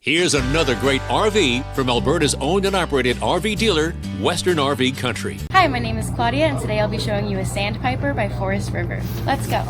Here's another great RV from Alberta's owned and operated RV dealer, Western RV Country. Hi, my name is Claudia, and today I'll be showing you a Sandpiper by Forest River. Let's go.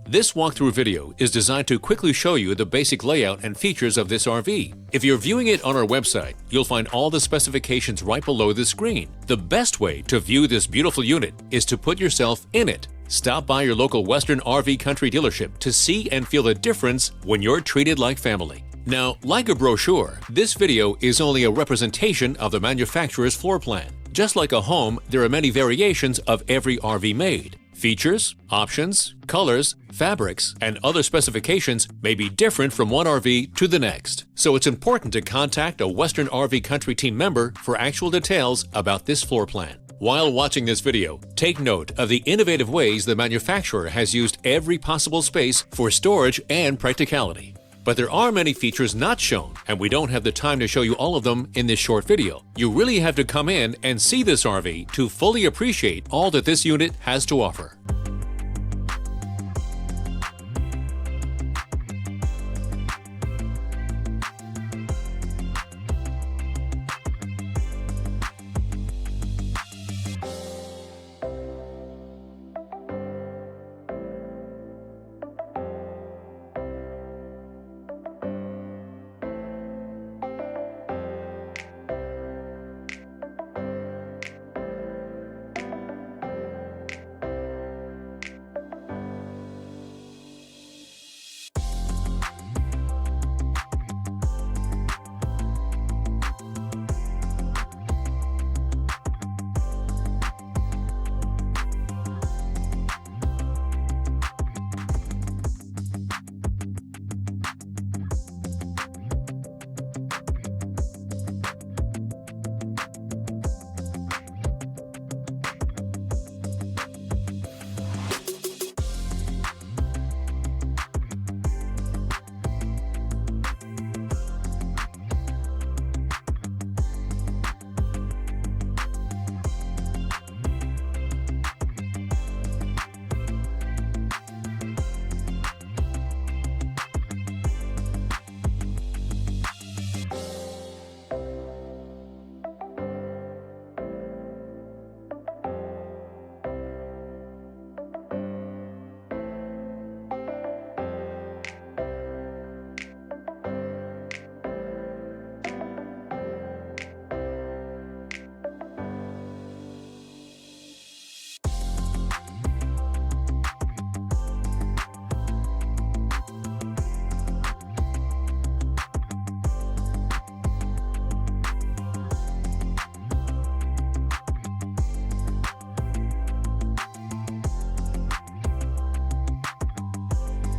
This walkthrough video is designed to quickly show you the basic layout and features of this RV. If you're viewing it on our website, you'll find all the specifications right below the screen. The best way to view this beautiful unit is to put yourself in it. Stop by your local Western RV Country dealership to see and feel the difference when you're treated like family. Now, like a brochure, this video is only a representation of the manufacturer's floor plan. Just like a home, there are many variations of every RV made. Features, options, colors, fabrics, and other specifications may be different from one RV to the next. So it's important to contact a Western RV Country team member for actual details about this floor plan. While watching this video, take note of the innovative ways the manufacturer has used every possible space for storage and practicality. But there are many features not shown, and we don't have the time to show you all of them in this short video. You really have to come in and see this RV to fully appreciate all that this unit has to offer.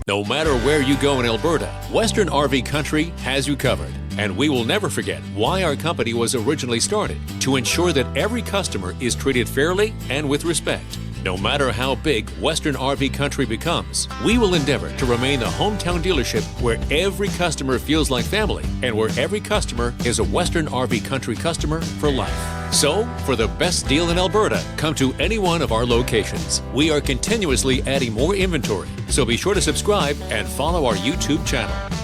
No matter where you go in Alberta, Western RV Country has you covered. And we will never forget why our company was originally started, to ensure that every customer is treated fairly and with respect. No matter how big Western RV Country becomes, we will endeavor to remain the hometown dealership where every customer feels like family and where every customer is a Western RV Country customer for life. So, for the best deal in Alberta, come to any one of our locations. We are continuously adding more inventory, so be sure to subscribe and follow our YouTube channel.